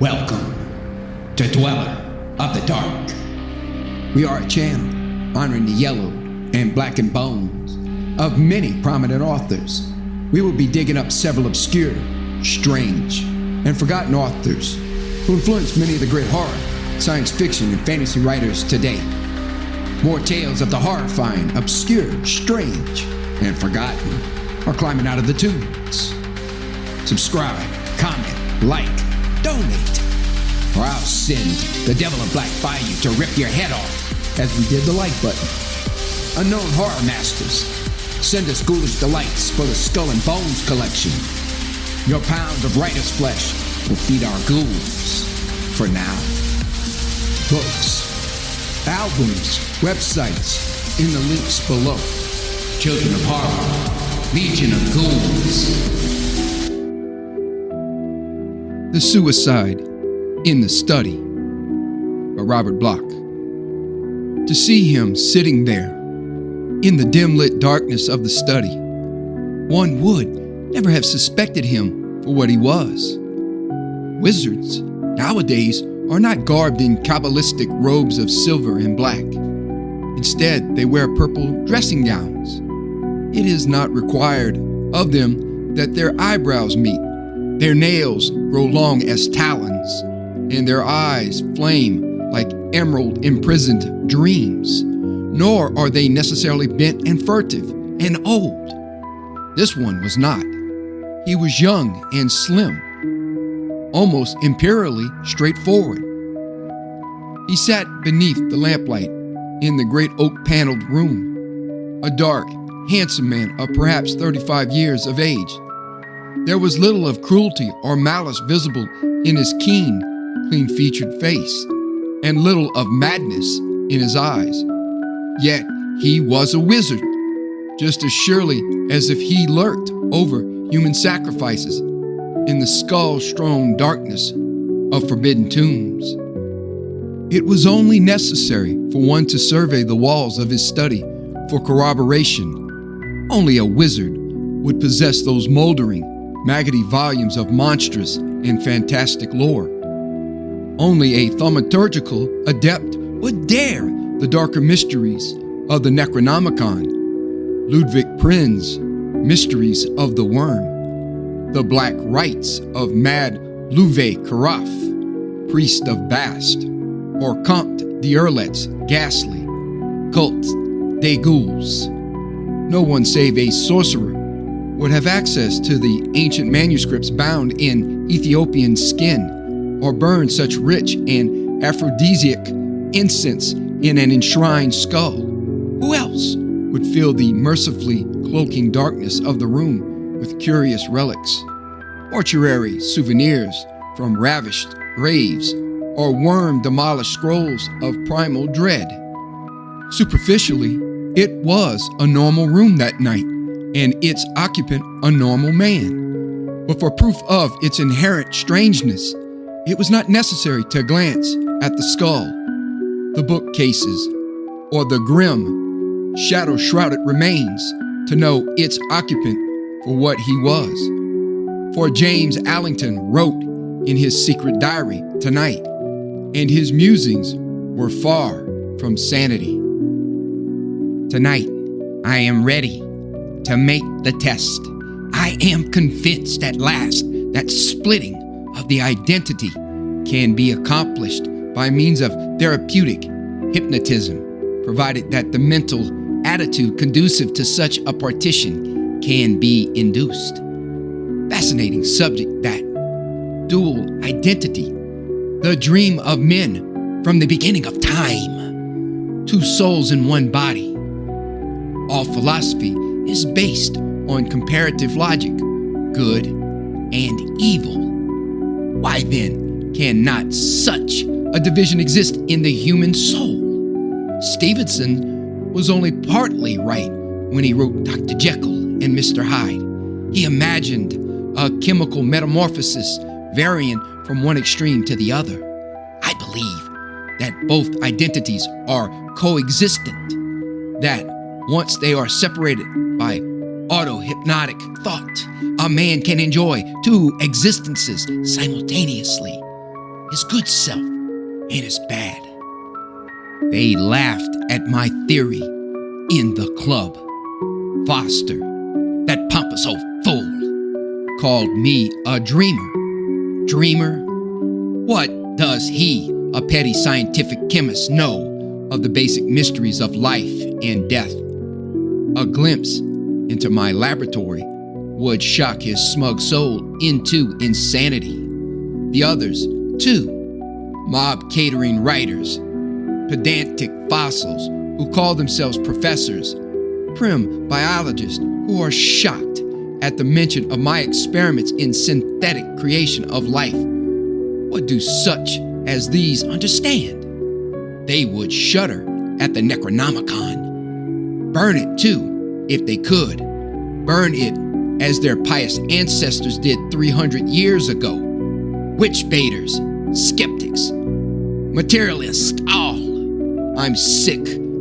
Welcome to Dweller of the Dark. We are a channel honoring the yellow and blackened bones of many prominent authors. We will be digging up several obscure, strange, and forgotten authors who influenced many of the great horror, science fiction, and fantasy writers today. More tales of the horrifying, obscure, strange, and forgotten are climbing out of the tombs. Subscribe, comment, like, donate, or I'll send the devil of black by you to rip your head off, as we did the like button. Unknown horror masters, send us ghoulish delights for the Skull and Bones collection. Your pound of writer's flesh will feed our ghouls. For now, books, albums, websites in the links below. Children of Horror, Legion of Ghouls. The Suicide in the Study by Robert Bloch. To see him sitting there in the dim-lit darkness of the study, one would never have suspected him for what he was. Wizards nowadays are not garbed in Kabbalistic robes of silver and black. Instead, they wear purple dressing gowns. It is not required of them that their eyebrows meet, their nails grow long as talons, and their eyes flame like emerald-imprisoned dreams. Nor are they necessarily bent and furtive and old. This one was not. He was young and slim, almost imperially straightforward. He sat beneath the lamplight in the great oak-paneled room, a dark, handsome man of perhaps 35 years of age. There was little of cruelty or malice visible in his keen, clean-featured face, and little of madness in his eyes. Yet he was a wizard, just as surely as if he lurked over human sacrifices in the skull-strewn darkness of forbidden tombs. It was only necessary for one to survey the walls of his study for corroboration. Only a wizard would possess those moldering, maggoty volumes of monstrous and fantastic lore. Only a thaumaturgical adept would dare the darker mysteries of the Necronomicon, Ludwig Prin's Mysteries of the Worm, the black rites of Mad Louvet Carafe, Priest of Bast, or Comte d'Erlet's ghastly Cult des Ghouls. No one save a sorcerer would have access to the ancient manuscripts bound in Ethiopian skin, or burn such rich and aphrodisiac incense in an enshrined skull. Who else would fill the mercifully cloaking darkness of the room with curious relics, mortuary souvenirs from ravished graves, or worm-demolished scrolls of primal dread? Superficially, it was a normal room that night, and its occupant a normal man. But for proof of its inherent strangeness, it was not necessary to glance at the skull, the bookcases, or the grim, shadow-shrouded remains to know its occupant for what he was. For James Allington wrote in his secret diary tonight, and his musings were far from sanity. Tonight, I am ready to make the test. I am convinced at last that splitting of the identity can be accomplished by means of therapeutic hypnotism, provided that the mental attitude conducive to such a partition can be induced. Fascinating subject, that dual identity, the dream of men from the beginning of time. Two souls in one body. All philosophy is based on comparative logic, good and evil. Why then cannot such a division exist in the human soul? Stevenson was only partly right when he wrote Dr. Jekyll and Mr. Hyde. He imagined a chemical metamorphosis varying from one extreme to the other. I believe that both identities are coexistent, that once they are separated by auto-hypnotic thought, a man can enjoy two existences simultaneously. his good self and his bad. They laughed at my theory in the club. Foster, that pompous old fool, called me a dreamer. Dreamer? What does he, a petty scientific chemist, know of the basic mysteries of life and death? A glimpse into my laboratory would shock his smug soul into insanity. The others, too, mob catering writers, pedantic fossils who call themselves professors, prim biologists who are shocked at the mention of my experiments in synthetic creation of life. What do such as these understand? They would shudder at the Necronomicon. Burn it too, if they could. Burn it as their pious ancestors did 300 years ago. Witch baiters, skeptics, materialists, all. I'm sick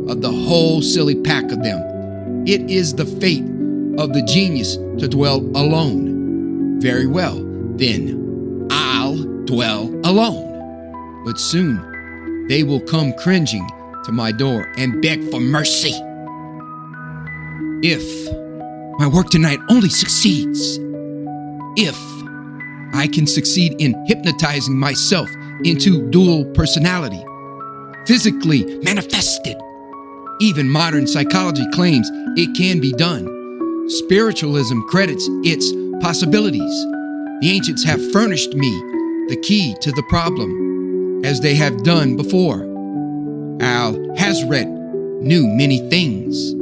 of the whole silly pack of them. It is the fate of the genius to dwell alone. Very well, then I'll dwell alone. But soon they will come cringing to my door and beg for mercy. If my work tonight only succeeds, if I can succeed in hypnotizing myself into dual personality, physically manifested. Even modern psychology claims it can be done. Spiritualism credits its possibilities. The ancients have furnished me the key to the problem, as they have done before. Al-Hazred knew many things.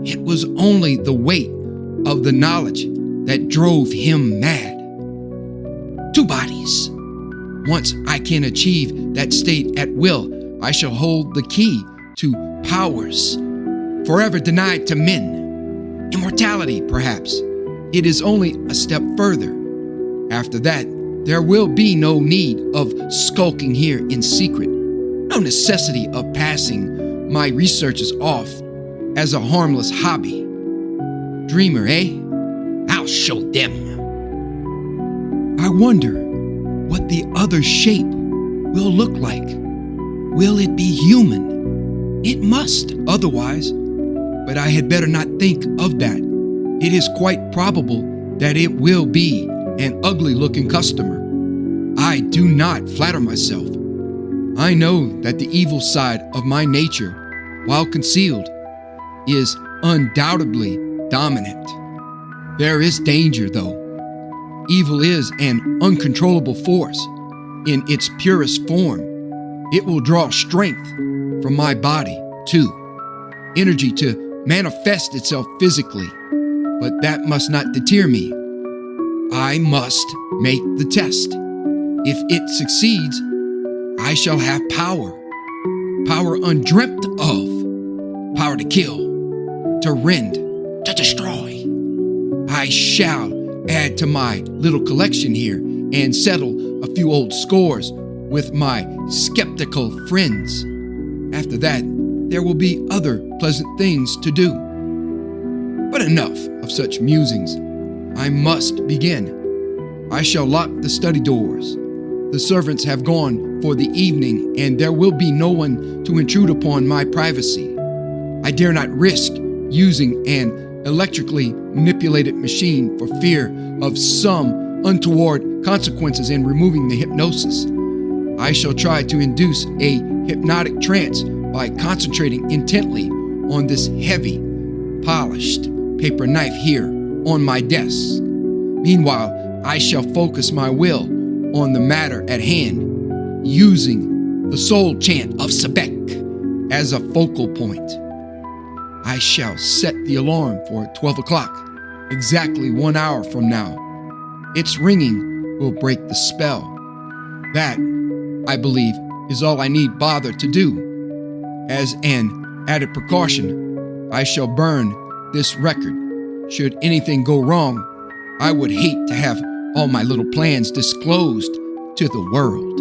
It was only the weight of the knowledge that drove him mad. Two bodies. Once I can achieve that state at will, I shall hold the key to powers forever denied to men. Immortality, perhaps. It is only a step further. After that, there will be no need of skulking here in secret, no necessity of passing my researches off as a harmless hobby. Dreamer, eh? I'll show them. I wonder what the other shape will look like. Will it be human? It must, otherwise. But I had better not think of that. It is quite probable that it will be an ugly-looking customer. I do not flatter myself. I know that the evil side of my nature, while concealed, is undoubtedly dominant. There is danger, though. Evil is an uncontrollable force in its purest form. It will draw strength from my body, too. Energy to manifest itself physically. But that must not deter me. I must make the test. If it succeeds, I shall have power. Power undreamt of. Power to kill, to rend, to destroy. I shall add to my little collection here and settle a few old scores with my skeptical friends. After that, there will be other pleasant things to do. But enough of such musings. I must begin. I shall lock the study doors. The servants have gone for the evening, and there will be no one to intrude upon my privacy. I dare not risk using an electrically manipulated machine for fear of some untoward consequences in removing the hypnosis. I shall try to induce a hypnotic trance by concentrating intently on this heavy, polished paper knife here on my desk. Meanwhile, I shall focus my will on the matter at hand, using the soul chant of Sebek as a focal point. I shall set the alarm for 12 o'clock, exactly 1 hour from now. Its ringing will break the spell. That, I believe, is all I need bother to do. As an added precaution, I shall burn this record. Should anything go wrong, I would hate to have all my little plans disclosed to the world.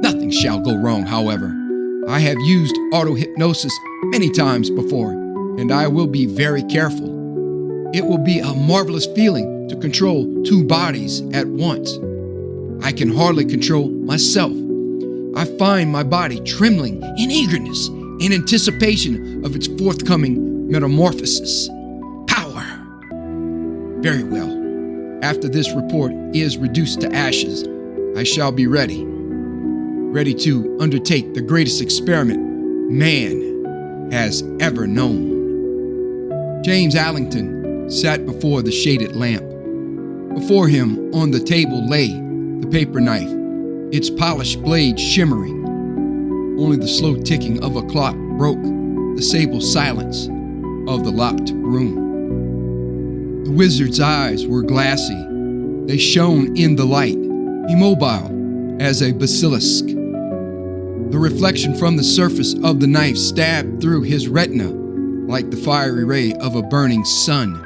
Nothing shall go wrong, however. I have used auto-hypnosis many times before, and I will be very careful. It will be a marvelous feeling to control two bodies at once. I can hardly control myself. I find my body trembling in eagerness in anticipation of its forthcoming metamorphosis. Power! Very well. After this report is reduced to ashes, I shall be ready to undertake the greatest experiment man has ever known. James Allington sat before the shaded lamp. Before him on the table lay the paper knife, its polished blade shimmering. Only the slow ticking of a clock broke the sable silence of the locked room. The wizard's eyes were glassy. They shone in the light, immobile as a basilisk. The reflection from the surface of the knife stabbed through his retina like the fiery ray of a burning sun.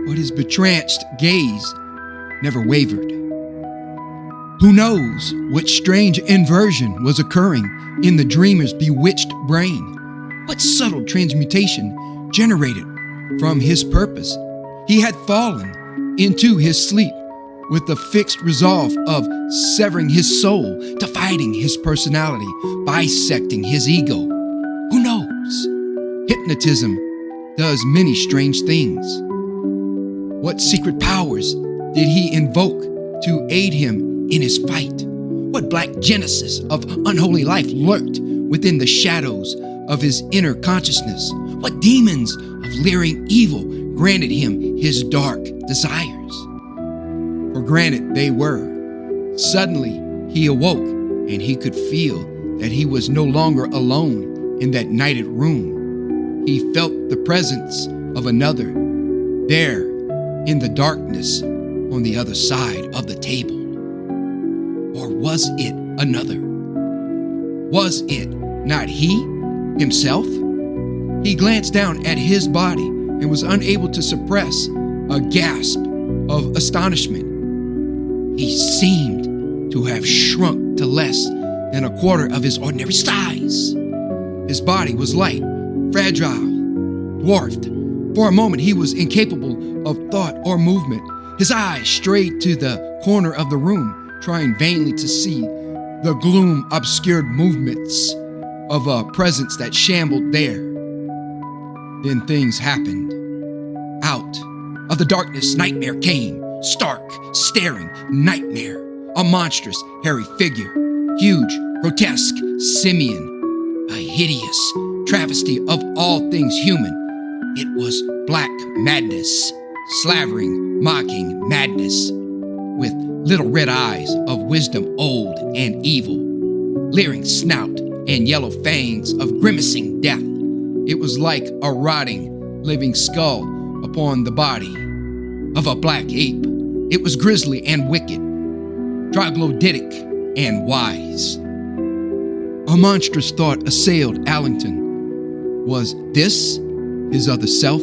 But his betranched gaze never wavered. Who knows what strange inversion was occurring in the dreamer's bewitched brain? What subtle transmutation generated from his purpose? He had fallen into his sleep with the fixed resolve of severing his soul, dividing his personality, bisecting his ego. Who knows? Hypnotism does many strange things. What secret powers did he invoke to aid him in his fight? What black genesis of unholy life lurked within the shadows of his inner consciousness? What demons of leering evil granted him his dark desires? For granted they were. Suddenly he awoke, and he could feel that he was no longer alone in that nighted room. He felt the presence of another there in the darkness on the other side of the table. Or was it another? Was it not he himself? He glanced down at his body and was unable to suppress a gasp of astonishment. He seemed to have shrunk to less than a quarter of his ordinary size. His body was light, fragile, dwarfed. For a moment he was incapable of thought or movement. His eyes strayed to the corner of the room, trying vainly to see the gloom-obscured movements of a presence that shambled there. Then things happened. Out of the darkness, nightmare came. Stark, staring nightmare. A monstrous, hairy figure. Huge, grotesque, simian. A hideous travesty of all things human. It was black madness. Slavering, mocking madness. With little red eyes of wisdom old and evil. Leering snout and yellow fangs of grimacing death. It was like a rotting, living skull upon the body of a black ape. It was grisly and wicked, troglodytic and wise. A monstrous thought assailed Allington. Was this his other self?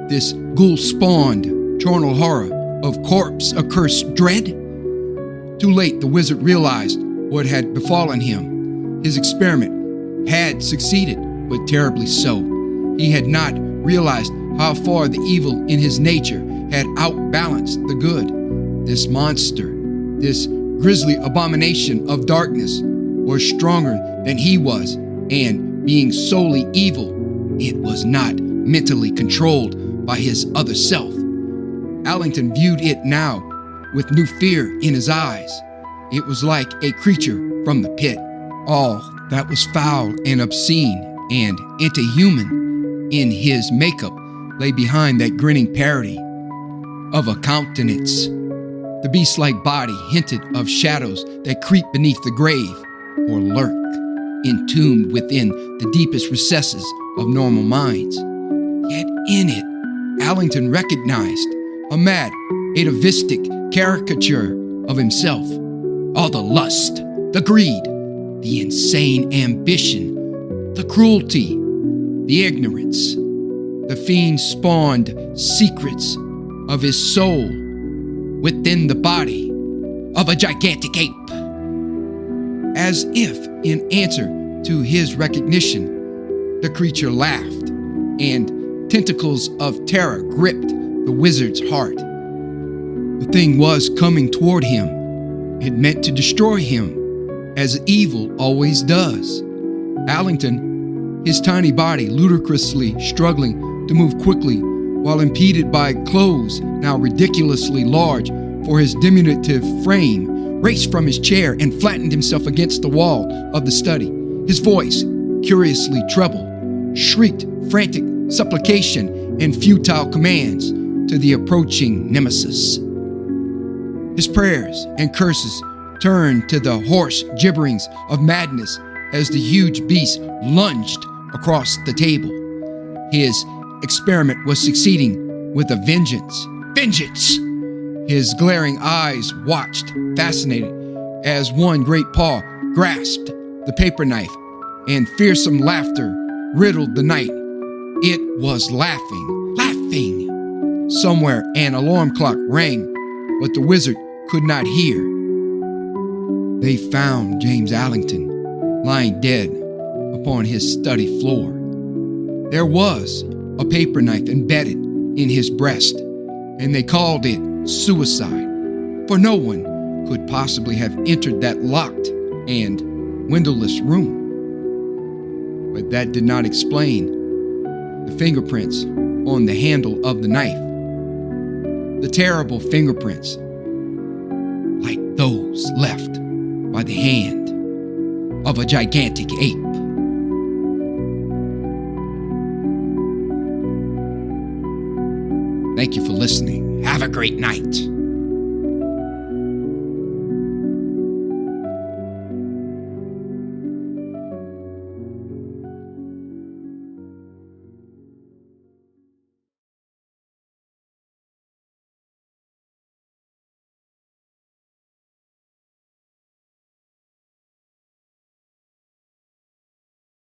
This ghoul-spawned charnel horror of corpse accursed dread? Too late the wizard realized what had befallen him. His experiment had succeeded, but terribly so. He had not realized how far the evil in his nature had outbalanced the good. This monster, this grisly abomination of darkness, was stronger than he was, and being solely evil, it was not mentally controlled by his other self. Allington viewed it now with new fear in his eyes. It was like a creature from the pit. All that was foul and obscene and anti-human in his makeup lay behind that grinning parody of a countenance. The beast-like body hinted of shadows that creep beneath the grave or lurk, entombed within the deepest recesses of normal minds. Yet in it, Allington recognized a mad, atavistic caricature of himself. All the lust, the greed, the insane ambition, the cruelty, the ignorance, the fiend-spawned secrets of his soul within the body of a gigantic ape. As if in answer to his recognition, the creature laughed, and tentacles of terror gripped the wizard's heart. The thing was coming toward him, It meant to destroy him, as evil always does. Allington, his tiny body ludicrously struggling to move quickly while impeded by clothes now ridiculously large for his diminutive frame, raced from his chair and flattened himself against the wall of the study. His voice, curiously treble, shrieked frantic supplication and futile commands to the approaching nemesis. His prayers and curses turned to the hoarse gibberings of madness as the huge beast lunged across the table. His experiment was succeeding with a vengeance. Vengeance! His glaring eyes watched, fascinated, as one great paw grasped the paper knife, and fearsome laughter riddled the night. It was laughing, laughing. Somewhere an alarm clock rang, but the wizard could not hear. They found James Allington lying dead upon his study floor. There was a paper knife embedded in his breast, and they called it suicide, for no one could possibly have entered that locked and windowless room. But that did not explain the fingerprints on the handle of the knife. The terrible fingerprints, like those left by the hand of a gigantic ape. Thank you for listening. Have a great night.